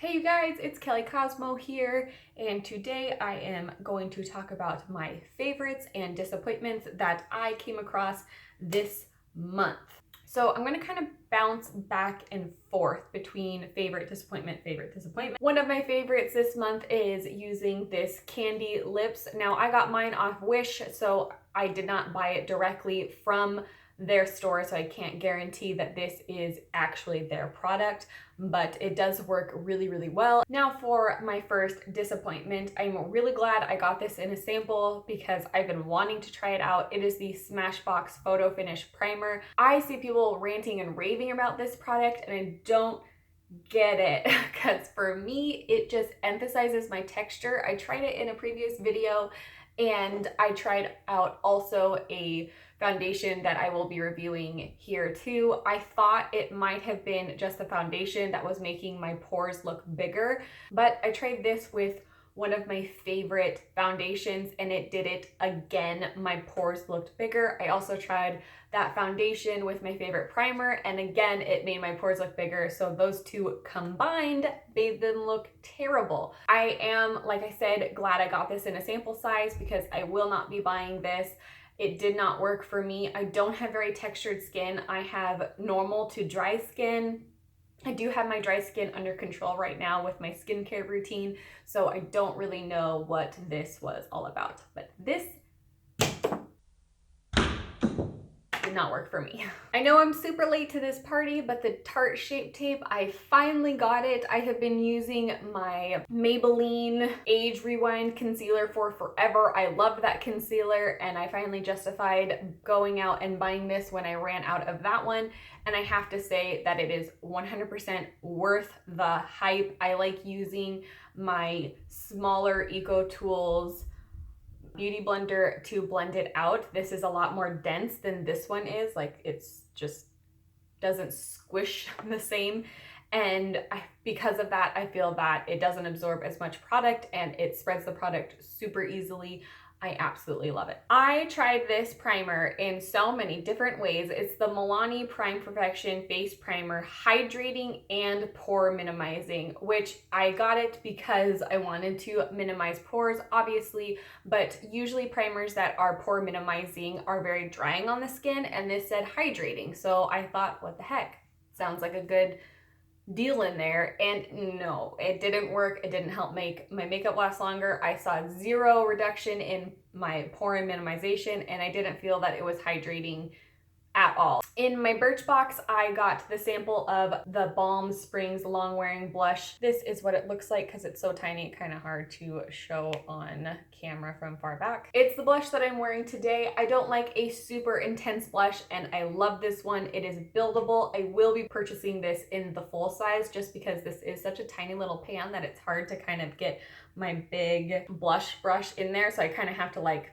Hey you guys, it's Kelly Cosmo here, and today I am going to talk about my favorites and disappointments that I came across this month. So I'm going to kind of bounce back and forth between favorite, disappointment. One of my favorites this month is using this candy Lipz. Now I got mine off Wish, so I did not buy it directly from their store, so I can't guarantee that this is actually their product, but it does work really, really well. Now for my first disappointment, I'm really glad I got this in a sample because I've been wanting to try it out. It is the Smashbox Photo Finish Primer. I see people ranting and raving about this product and I don't get it because for me, it just emphasizes my texture. I tried it in a previous video and I tried out also a foundation that I will be reviewing here too. I thought it might have been just the foundation that was making my pores look bigger, but I tried this with one of my favorite foundations and it did it again. My pores looked bigger. I also tried that foundation with my favorite primer and again it made my pores look bigger. So those two combined made them look terrible. I am, like I said, glad I got this in a sample size because I will not be buying this. It did not work for me. I don't have very textured skin. I have normal to dry skin. I do have my dry skin under control right now with my skincare routine, so I don't really know what this was all about. But this did not work for me. I know I'm super late to this party, but the Tarte Shape Tape, I finally got it. I have been using my Maybelline Age Rewind concealer for forever. I loved that concealer and I finally justified going out and buying this when I ran out of that one. And I have to say that it is 100% worth the hype. I like using my smaller Eco Tools beauty blender to blend it out. This is a lot more dense than this one is. Like it's just doesn't squish the same. And because of that, I feel that it doesn't absorb as much product and it spreads the product super easily. I absolutely love it. I tried this primer in so many different ways. It's the Milani Prime Perfection Face Primer, hydrating and pore minimizing, which I got it because I wanted to minimize pores, obviously, but usually primers that are pore minimizing are very drying on the skin, and this said hydrating. So I thought, what the heck? Sounds like a good deal in there, and no, it didn't work. It didn't help make my makeup last longer. I saw zero reduction in my pore minimization and I didn't feel that it was hydrating at all. In my Birchbox, I got the sample of the Balm Springs Long Wearing Blush. This is what it looks like because it's so tiny, kind of hard to show on camera from far back. It's the blush that I'm wearing today. I don't like a super intense blush and I love this one. It is buildable. I will be purchasing this in the full size just because this is such a tiny little pan that it's hard to kind of get my big blush brush in there. So I kind of have to like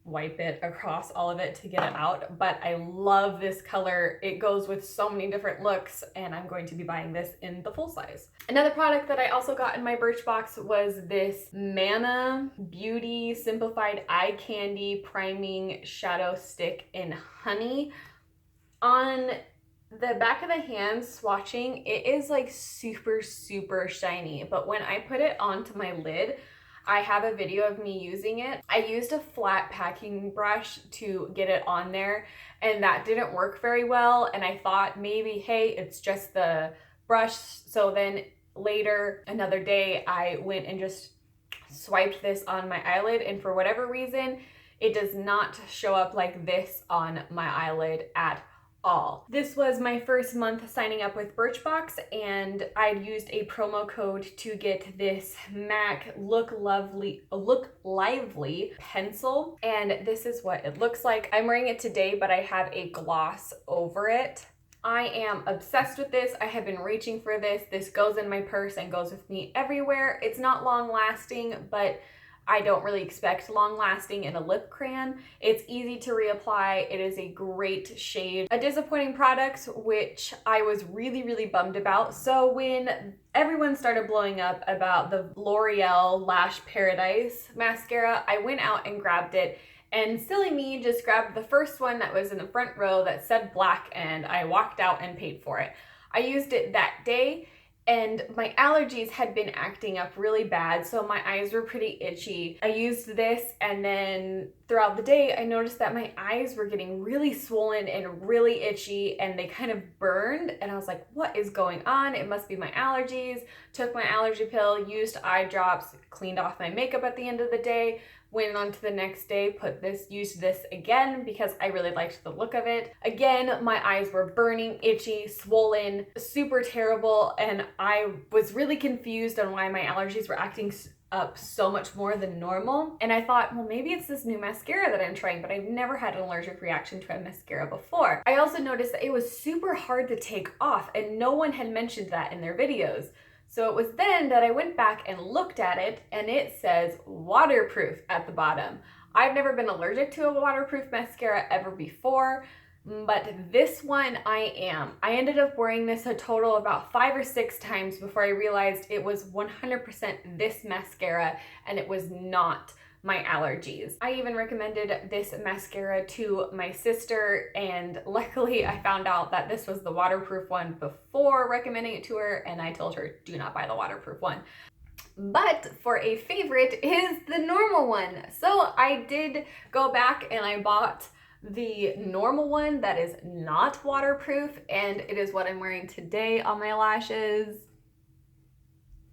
wipe it across all of it to get it out, but I love this color. It goes with so many different looks and I'm going to be buying this in the full size. Another product that I also got in my Birchbox was this Mana Beauty Simplified Eye Candy Priming Shadow Stick in Honey. On the back of the hand swatching, it is like super, super shiny, but when I put it onto my lid, I have a video of me using it. I used a flat packing brush to get it on there and that didn't work very well. And I thought maybe, hey, it's just the brush. So then later, another day, I went and just swiped this on my eyelid and for whatever reason, it does not show up like this on my eyelid at all. This was my first month signing up with Birchbox and I used a promo code to get this MAC Look Lively pencil, and this is what it looks like. I'm wearing it today, but I have a gloss over it. I am obsessed with this. I have been reaching for this. This goes in my purse and goes with me everywhere. It's not long lasting, but I don't really expect long lasting in a lip crayon. It's easy to reapply. It is a great shade. A disappointing product, which I was really, really bummed about. So when everyone started blowing up about the L'Oreal Lash Paradise mascara, I went out and grabbed it. And silly me just grabbed the first one that was in the front row that said black and I walked out and paid for it. I used it that day and my allergies had been acting up really bad, so my eyes were pretty itchy. I used this, and then throughout the day I noticed that my eyes were getting really swollen and really itchy, and they kind of burned, and I was like, what is going on? It must be my allergies. Took my allergy pill, used eye drops, cleaned off my makeup at the end of the day, went on to the next day, used this again because I really liked the look of it. Again, my eyes were burning, itchy, swollen, super terrible, and I was really confused on why my allergies were acting up so much more than normal. And I thought, well, maybe it's this new mascara that I'm trying, but I've never had an allergic reaction to a mascara before. I also noticed that it was super hard to take off, and no one had mentioned that in their videos. So it was then that I went back and looked at it, and it says waterproof at the bottom. I've never been allergic to a waterproof mascara ever before, but this one I am. I ended up wearing this a total of about 5 or 6 times before I realized it was 100% this mascara and it was not my allergies. I even recommended this mascara to my sister, and luckily I found out that this was the waterproof one before recommending it to her, and I told her, do not buy the waterproof one. But for a favorite is the normal one. So I did go back and I bought the normal one that is not waterproof, and it is what I'm wearing today on my lashes.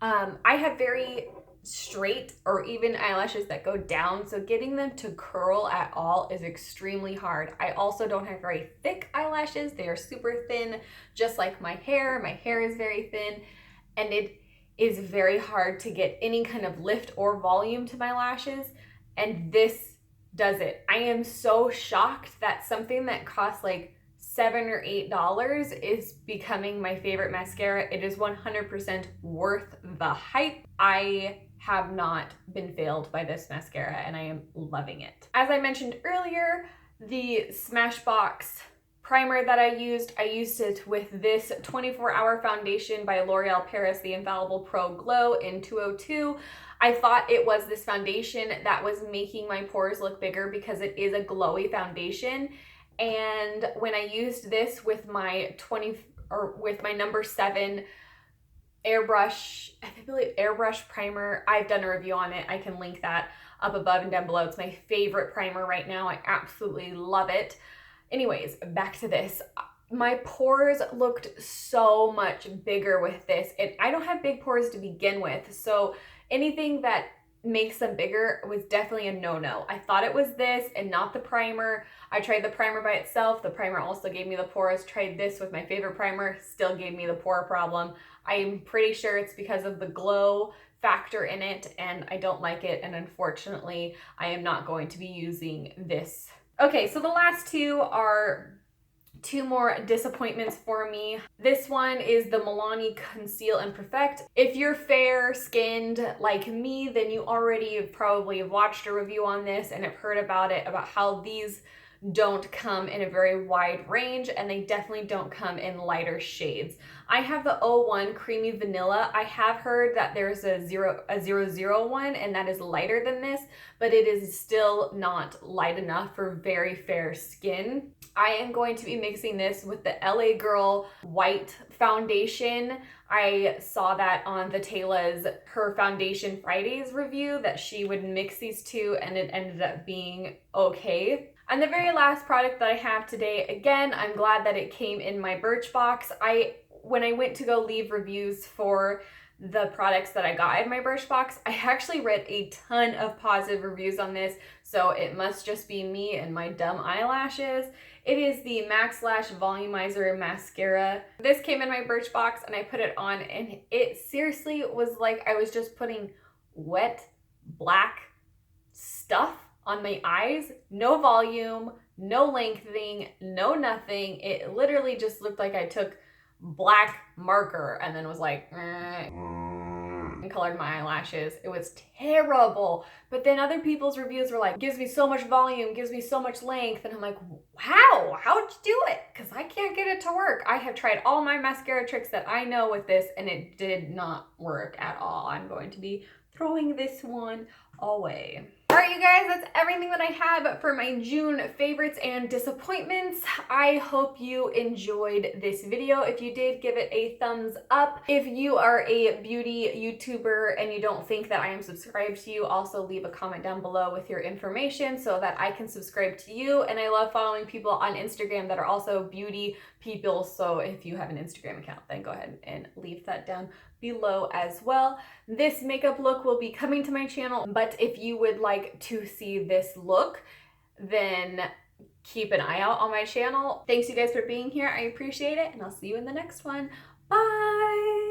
I have very straight or even eyelashes that go down, so getting them to curl at all is extremely hard. I also don't have very thick eyelashes. They are super thin, just like my hair. My hair is very thin, and it is very hard to get any kind of lift or volume to my lashes, and this does it. I am so shocked that something that costs like $7 or $8 is becoming my favorite mascara. It is 100% worth the hype. I have not been failed by this mascara, and I am loving it. As I mentioned earlier, the Smashbox primer that I used it with this 24-hour foundation by L'Oreal Paris, the Infallible Pro Glow in 202. I thought it was this foundation that was making my pores look bigger because it is a glowy foundation. And when I used this with my number 7 airbrush, I believe airbrush primer, I've done a review on it. I can link that up above and down below. It's my favorite primer right now. I absolutely love it. Anyways, back to this. My pores looked so much bigger with this, and I don't have big pores to begin with, so anything that makes them bigger was definitely a no-no. I thought it was this and not the primer. I tried the primer by itself. The primer also gave me the pores. Tried this with my favorite primer, still gave me the pore problem. I'm pretty sure it's because of the glow factor in it, and I don't like it, and unfortunately, I am not going to be using this. Okay, so the last two are 2 more disappointments for me. This one is the Milani Conceal and Perfect. If you're fair skinned like me, then you already probably have watched a review on this and have heard about it, about how these don't come in a very wide range, and they definitely don't come in lighter shades. I have the 01 Creamy Vanilla. I have heard that there's a 001, and that is lighter than this, but it is still not light enough for very fair skin. I am going to be mixing this with the LA Girl White Foundation. I saw that on the Tayla's Her Foundation Fridays review that she would mix these two, and it ended up being okay. And the very last product that I have today, again, I'm glad that it came in my Birchbox. When I went to go leave reviews for the products that I got in my Birchbox, I actually read a ton of positive reviews on this, so it must just be me and my dumb eyelashes. It is the Max Lash Volumizer Mascara. This came in my Birchbox, and I put it on, and it seriously was like I was just putting wet, black stuff on my eyes. No volume, no lengthening, no nothing. It literally just looked like I took black marker and then was like and colored my eyelashes. It was terrible. But then other people's reviews were like, gives me so much volume, gives me so much length, and I'm like, wow, how'd you do it? Because I can't get it to work. I have tried all my mascara tricks that I know with this and it did not work at all. I'm going to be throwing this one away. All right, you guys, that's everything that I have for my June favorites and disappointments. I hope you enjoyed this video. If you did, give it a thumbs up. If you are a beauty YouTuber and you don't think that I am subscribed to you, also leave a comment down below with your information so that I can subscribe to you. And I love following people on Instagram that are also beauty people. So if you have an Instagram account, then go ahead and leave that down below as well. This makeup look will be coming to my channel, but if you would like to see this look, then keep an eye out on my channel. Thanks you guys for being here. I appreciate it, and I'll see you in the next one. Bye!